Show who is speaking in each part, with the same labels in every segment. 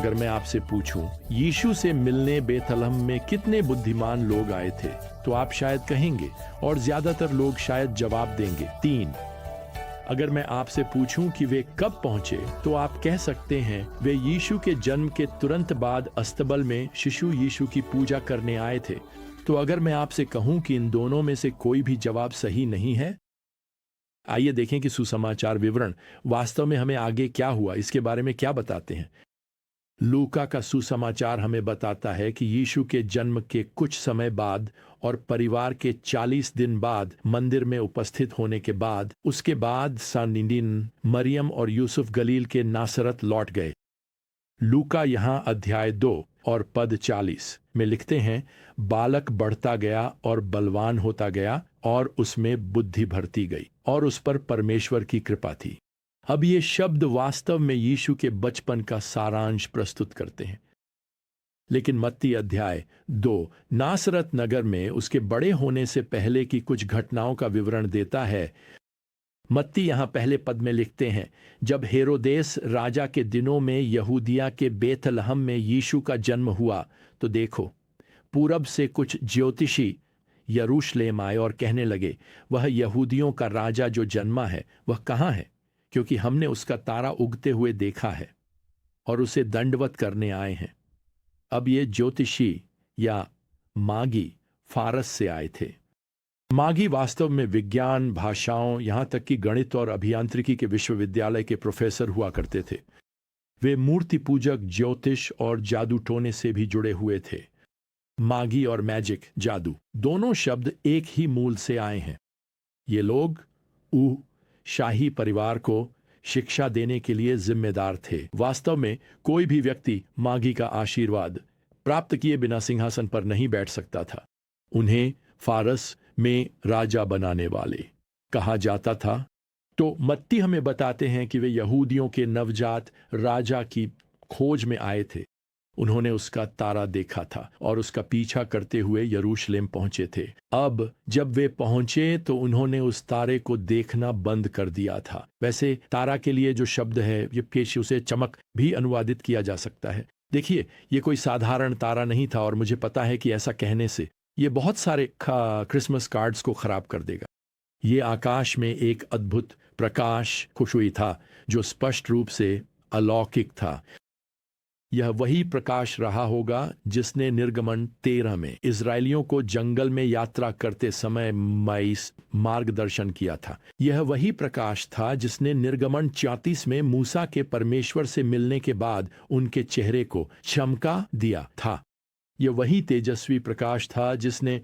Speaker 1: अगर मैं आपसे पूछूं, यीशु से मिलने बेथलहम में कितने बुद्धिमान लोग आए थे, तो आप शायद कहेंगे, और ज्यादातर लोग शायद जवाब देंगे 3। अगर मैं आपसे पूछूं कि वे कब पहुंचे, तो आप कह सकते हैं वे यीशु के जन्म के तुरंत बाद अस्तबल में शिशु यीशु की पूजा करने आए थे। तो अगर मैं आपसे कहूं कि इन दोनों में से कोई भी जवाब सही नहीं है, आइए देखें कि सुसमाचार विवरण वास्तव में हमें आगे क्या हुआ इसके बारे में क्या बताते हैं। लूका का सुसमाचार हमें बताता है कि यीशु के जन्म के कुछ समय बाद और परिवार के 40 दिन बाद मंदिर में उपस्थित होने के बाद, उसके बाद सानिदीन, मरियम और यूसुफ गलील के नासरत लौट गए। लूका यहाँ अध्याय 2 और पद 40 में लिखते हैं, बालक बढ़ता गया और बलवान होता गया और उसमें बुद्धि भरती गई और उस पर परमेश्वर की कृपा थी। अब ये शब्द वास्तव में यीशु के बचपन का सारांश प्रस्तुत करते हैं। लेकिन मत्ती अध्याय 2 नासरत नगर में उसके बड़े होने से पहले की कुछ घटनाओं का विवरण देता है। मत्ती यहाँ पहले पद में लिखते हैं, जब हेरोदेस राजा के दिनों में यहूदिया के बेथलहम में यीशु का जन्म हुआ, तो देखो, पूरब से कुछ ज्योतिषी यरूशलेम आए और कहने लगे, वह यहूदियों का राजा जो जन्मा है वह कहाँ है, क्योंकि हमने उसका तारा उगते हुए देखा है और उसे दंडवत करने आए हैं। अब ये ज्योतिषी या मागी फारस से आए थे। मागी वास्तव में विज्ञान, भाषाओं, यहाँ तक कि गणित और अभियांत्रिकी के विश्वविद्यालय के प्रोफेसर हुआ करते थे। वे मूर्ति पूजक, ज्योतिष और जादू टोने से भी जुड़े हुए थे। मागी और मैजिक, जादू, दोनों शब्द एक ही मूल से आए हैं। ये लोग शाही परिवार को शिक्षा देने के लिए जिम्मेदार थे। वास्तव में कोई भी व्यक्ति मागी का आशीर्वाद प्राप्त किए बिना सिंहासन पर नहीं बैठ सकता था। उन्हें फारस में राजा बनाने वाले कहा जाता था। तो मत्ती हमें बताते हैं कि वे यहूदियों के नवजात राजा की खोज में आए थे। उन्होंने उसका तारा देखा था और उसका पीछा करते हुए यरूशलेम पहुंचे थे। अब जब वे पहुंचे तो उन्होंने उस तारे को देखना बंद कर दिया था। वैसे तारा के लिए जो शब्द है, ये पेश उसे चमक भी अनुवादित किया जा सकता है। देखिए, ये कोई साधारण तारा नहीं था और मुझे पता है कि ऐसा कहने से ये बहुत सारे क्रिसमस कार्ड्स को खराब कर देगा। ये आकाश में एक अद्भुत प्रकाश खुशबू था जो स्पष्ट रूप से अलौकिक था। यह वही प्रकाश रहा होगा जिसने निर्गमन 13 में इजरायलियों को जंगल में यात्रा करते समय मार्गदर्शन किया था। यह वही प्रकाश था जिसने निर्गमन 34 में मूसा के परमेश्वर से मिलने के बाद उनके चेहरे को चमका दिया था। यह वही तेजस्वी प्रकाश था जिसने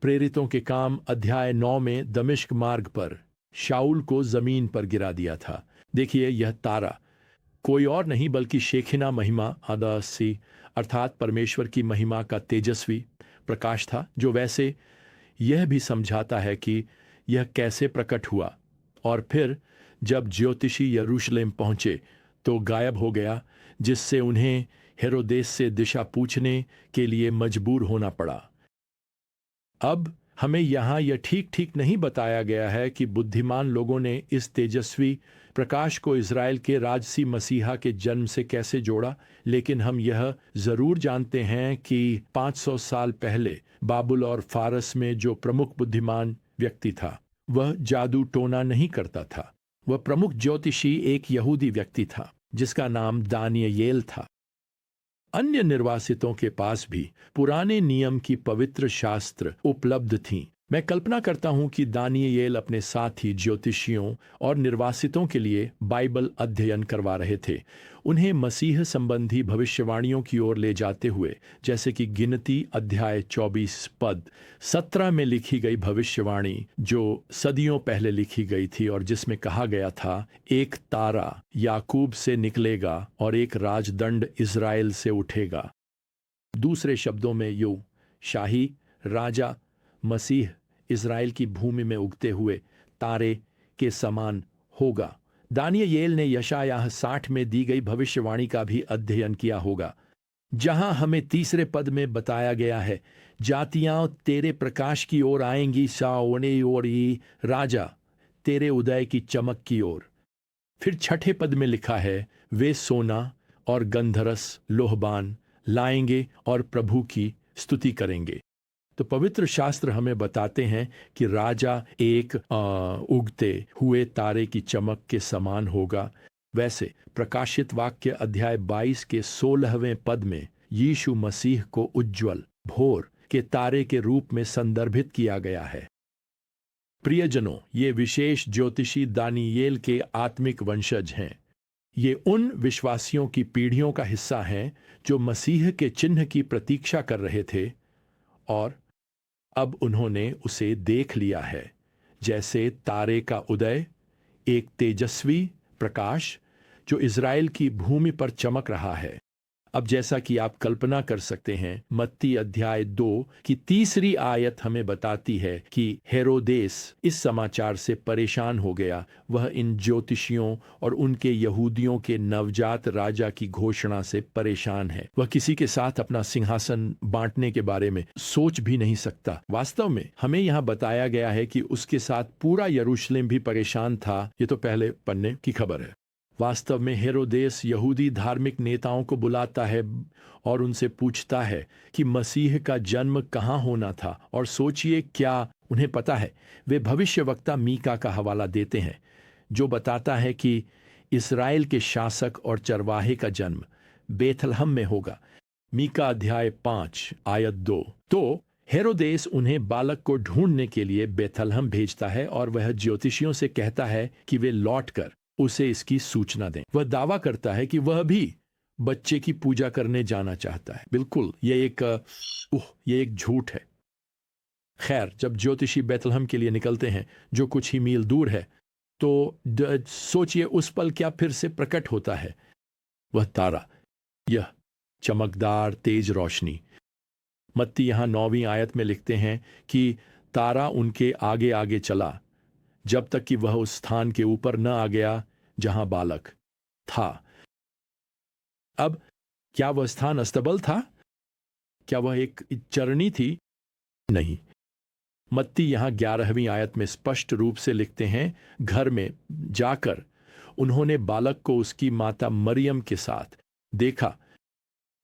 Speaker 1: प्रेरितों के काम अध्याय 9 में दमिश्क मार्ग पर शाऊल को जमीन पर गिरा दिया था। देखिए, यह तारा कोई और नहीं बल्कि शेखिना महिमा आदासी अर्थात परमेश्वर की महिमा का तेजस्वी प्रकाश था, जो वैसे यह भी समझाता है कि यह कैसे प्रकट हुआ और फिर जब ज्योतिषी यरूशलेम पहुंचे तो गायब हो गया, जिससे उन्हें हेरोदेस से दिशा पूछने के लिए मजबूर होना पड़ा। अब हमें यहाँ यह ठीक ठीक नहीं बताया गया है कि बुद्धिमान लोगों ने इस तेजस्वी प्रकाश को इज़राइल के राजसी मसीहा के जन्म से कैसे जोड़ा, लेकिन हम यह जरूर जानते हैं कि 500 साल पहले बाबुल और फारस में जो प्रमुख बुद्धिमान व्यक्ति था वह जादू टोना नहीं करता था। वह प्रमुख ज्योतिषी एक यहूदी व्यक्ति था जिसका नाम दानियेल था। अन्य निर्वासितों के पास भी पुराने नियम की पवित्र शास्त्र उपलब्ध थीं। मैं कल्पना करता हूं कि दानियेल अपने साथी ज्योतिषियों और निर्वासितों के लिए बाइबल अध्ययन करवा रहे थे, उन्हें मसीह संबंधी भविष्यवाणियों की ओर ले जाते हुए, जैसे कि गिनती अध्याय 24 पद 17 में लिखी गई भविष्यवाणी जो सदियों पहले लिखी गई थी और जिसमें कहा गया था, एक तारा याकूब से निकलेगा और एक राजदंड इज़राइल से उठेगा। दूसरे शब्दों में यूं, शाही राजा मसीह इज़राइल की भूमि में उगते हुए तारे के समान होगा। दानियेल ने यशायाह 60 में दी गई भविष्यवाणी का भी अध्ययन किया होगा, जहां हमें तीसरे पद में बताया गया है, जातियां तेरे प्रकाश की ओर आएंगी, साओने और ये राजा तेरे उदय की चमक की ओर। फिर छठे पद में लिखा है, वे सोना और गंधरस लोहबान लाएंगे और प्रभु की स्तुति करेंगे। तो पवित्र शास्त्र हमें बताते हैं कि राजा एक उगते हुए तारे की चमक के समान होगा। वैसे प्रकाशित वाक्य अध्याय 22 के 16वें पद में यीशु मसीह को उज्ज्वल भोर के तारे के रूप में संदर्भित किया गया है। प्रियजनों, ये विशेष ज्योतिषी दानियेल के आत्मिक वंशज हैं। ये उन विश्वासियों की पीढ़ियों का हिस्सा हैं जो मसीह के चिन्ह की प्रतीक्षा कर रहे थे और अब उन्होंने उसे देख लिया है, जैसे तारे का उदय, एक तेजस्वी प्रकाश जो इज़राइल की भूमि पर चमक रहा है। अब जैसा कि आप कल्पना कर सकते हैं, मत्ती अध्याय 2 की 3री आयत हमें बताती है कि हेरोदेस इस समाचार से परेशान हो गया। वह इन ज्योतिषियों और उनके यहूदियों के नवजात राजा की घोषणा से परेशान है। वह किसी के साथ अपना सिंहासन बांटने के बारे में सोच भी नहीं सकता। वास्तव में हमें यहाँ बताया गया है कि उसके साथ पूरा यरूशलेम भी परेशान था। ये तो पहले पन्ने की खबर है। वास्तव में हेरोदेस यहूदी धार्मिक नेताओं को बुलाता है और उनसे पूछता है कि मसीह का जन्म कहाँ होना था। और सोचिए, क्या उन्हें पता है? वे भविष्यवक्ता मीका का हवाला देते हैं जो बताता है कि इस्राएल के शासक और चरवाहे का जन्म बेथलहम में होगा। मीका अध्याय 5 आयत 2। तो हेरोदेस उन्हें बालक को ढूंढने के लिए बेथलहम भेजता है और वह ज्योतिषियों से कहता है कि वे लौटकर उसे इसकी सूचना दें। वह दावा करता है कि वह भी बच्चे की पूजा करने जाना चाहता है। बिल्कुल, ये एक झूठ है। खैर, जब ज्योतिषी बेथलहम के लिए निकलते हैं जो कुछ ही मील दूर है, तो सोचिए उस पल क्या फिर से प्रकट होता है। वह तारा, यह चमकदार तेज रोशनी। मत्ती यहां 9वीं आयत में लिखते हैं कि तारा उनके आगे आगे चला जब तक कि वह उस स्थान के ऊपर न आ गया जहां बालक था। अब क्या वह स्थान अस्तबल था? क्या वह एक चरनी थी? नहीं। मत्ती यहां 11वीं आयत में स्पष्ट रूप से लिखते हैं, घर में जाकर उन्होंने बालक को उसकी माता मरियम के साथ देखा।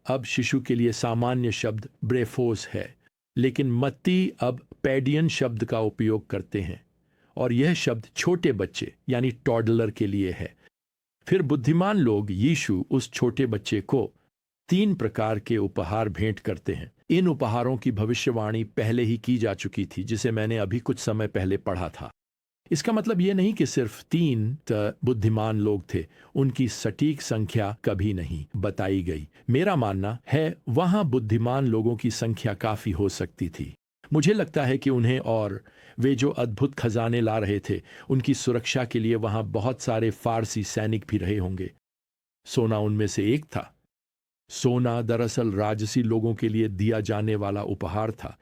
Speaker 1: अब शिशु के लिए सामान्य शब्द ब्रेफोस है, लेकिन मत्ती अब पैडियन शब्द का उपयोग करते हैं और यह शब्द छोटे बच्चे यानी टॉडलर के लिए है। फिर बुद्धिमान लोग यीशु उस छोटे बच्चे को 3 प्रकार के उपहार भेंट करते हैं। इन उपहारों की भविष्यवाणी पहले ही की जा चुकी थी, जिसे मैंने अभी कुछ समय पहले पढ़ा था। इसका मतलब यह नहीं कि सिर्फ 3 बुद्धिमान लोग थे, उनकी सटीक संख्या कभी नहीं बताई गई। मेरा मानना है वहां बुद्धिमान लोगों की संख्या काफी हो सकती थी। मुझे लगता है कि उन्हें और वे जो अद्भुत खजाने ला रहे थे, उनकी सुरक्षा के लिए वहां बहुत सारे फारसी सैनिक भी रहे होंगे। सोना उनमें से एक था। सोना दरअसल राजसी लोगों के लिए दिया जाने वाला उपहार था।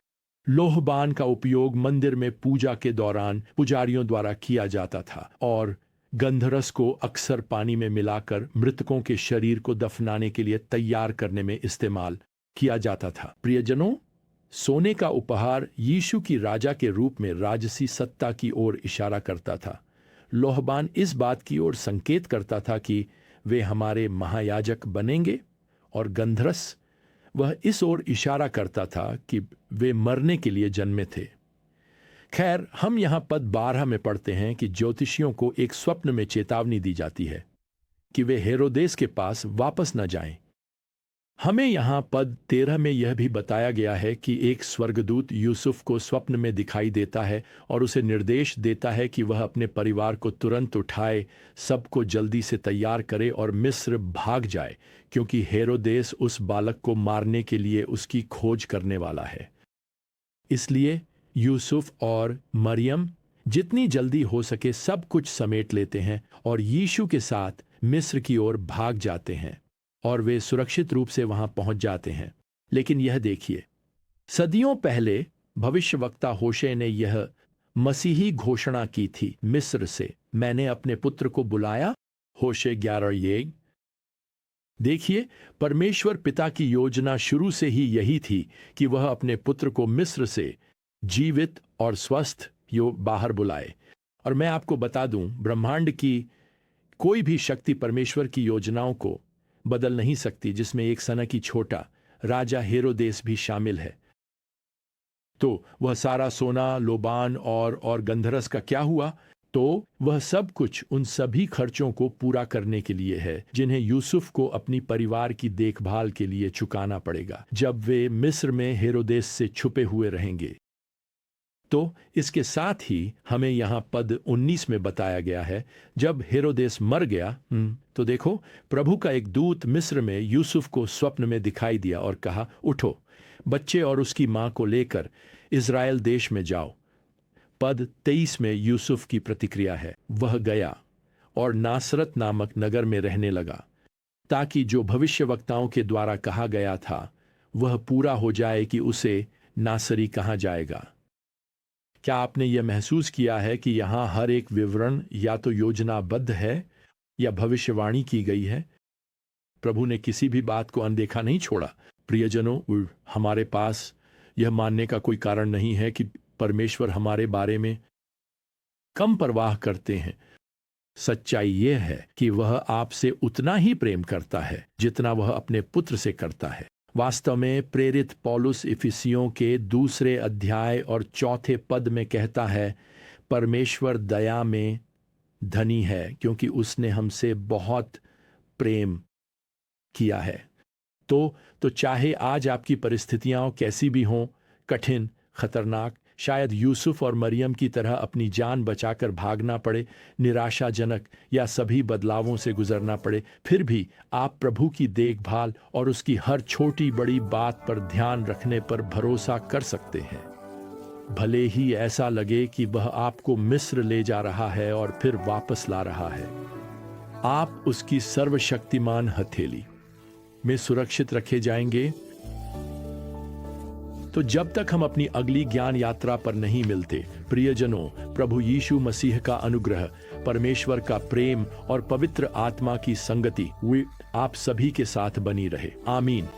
Speaker 1: लोहबान का उपयोग मंदिर में पूजा के दौरान पुजारियों द्वारा किया जाता था और गंधरस को अक्सर पानी में मिलाकर मृतकों के शरीर को दफनाने के लिए तैयार करने में इस्तेमाल किया जाता था। प्रियजनों, सोने का उपहार यीशु की राजा के रूप में राजसी सत्ता की ओर इशारा करता था। लोहबान इस बात की ओर संकेत करता था कि वे हमारे महायाजक बनेंगे और गंधरस वह इस ओर इशारा करता था कि वे मरने के लिए जन्मे थे। खैर, हम यहां पद 12 में पढ़ते हैं कि ज्योतिषियों को एक स्वप्न में चेतावनी दी जाती है कि वे हेरोदेस के पास वापस न जाएं। हमें यहां पद 13 में यह भी बताया गया है कि एक स्वर्गदूत यूसुफ को स्वप्न में दिखाई देता है और उसे निर्देश देता है कि वह अपने परिवार को तुरंत उठाए, सबको जल्दी से तैयार करे और मिस्र भाग जाए, क्योंकि हेरोदेस उस बालक को मारने के लिए उसकी खोज करने वाला है। इसलिए यूसुफ और मरियम जितनी जल्दी हो सके सब कुछ समेट लेते हैं और यीशु के साथ मिस्र की ओर भाग जाते हैं और वे सुरक्षित रूप से वहां पहुंच जाते हैं। लेकिन यह देखिए, सदियों पहले भविष्यवक्ता होशे ने यह मसीही घोषणा की थी, मिस्र से मैंने अपने पुत्र को बुलाया। होशे 11:1। देखिए, परमेश्वर पिता की योजना शुरू से ही यही थी कि वह अपने पुत्र को मिस्र से जीवित और स्वस्थ बाहर बुलाए। और मैं आपको बता दूं, ब्रह्मांड की कोई भी शक्ति परमेश्वर की योजनाओं को बदल नहीं सकती, जिसमें एक सनकी छोटा राजा हेरोदेस भी शामिल है। तो वह सारा सोना, लोबान और गंधरस का क्या हुआ? तो वह सब कुछ उन सभी खर्चों को पूरा करने के लिए है जिन्हें यूसुफ को अपनी परिवार की देखभाल के लिए चुकाना पड़ेगा जब वे मिस्र में हेरोदेस से छुपे हुए रहेंगे। तो इसके साथ ही हमें यहाँ पद 19 में बताया गया है, जब हेरोदेस मर गया, तो देखो, प्रभु का एक दूत मिस्र में यूसुफ को स्वप्न में दिखाई दिया और कहा, उठो, बच्चे और उसकी मां को लेकर इज़राइल देश में जाओ। पद 23 में यूसुफ की प्रतिक्रिया है, वह गया और नासरत नामक नगर में रहने लगा, ताकि जो भविष्यवक्ताओं के द्वारा कहा गया था वह पूरा हो जाए कि उसे नासरी कहा जाएगा। क्या आपने यह महसूस किया है कि यहाँ हर एक विवरण या तो योजनाबद्ध है या भविष्यवाणी की गई है? प्रभु ने किसी भी बात को अनदेखा नहीं छोड़ा। प्रियजनों, हमारे पास यह मानने का कोई कारण नहीं है कि परमेश्वर हमारे बारे में कम परवाह करते हैं। सच्चाई यह है कि वह आपसे उतना ही प्रेम करता है जितना वह अपने पुत्र से करता है। वास्तव में प्रेरित पौलुस इफिसियों के 2 अध्याय और 4 पद में कहता है, परमेश्वर दया में धनी है क्योंकि उसने हमसे बहुत प्रेम किया है। तो चाहे आज आपकी परिस्थितियां कैसी भी हों, कठिन, खतरनाक, शायद यूसुफ और मरियम की तरह अपनी जान बचाकर भागना पड़े, निराशाजनक या सभी बदलावों से गुजरना पड़े, फिर भी आप प्रभु की देखभाल और उसकी हर छोटी बड़ी बात पर ध्यान रखने पर भरोसा कर सकते हैं। भले ही ऐसा लगे कि वह आपको मिस्र ले जा रहा है और फिर वापस ला रहा है, आप उसकी सर्वशक्तिमान हथेली में सुरक्षित रखे जाएंगे। तो जब तक हम अपनी अगली ज्ञान यात्रा पर नहीं मिलते, प्रियजनों, प्रभु यीशु मसीह का अनुग्रह, परमेश्वर का प्रेम और पवित्र आत्मा की संगति वे आप सभी के साथ बनी रहे। आमीन।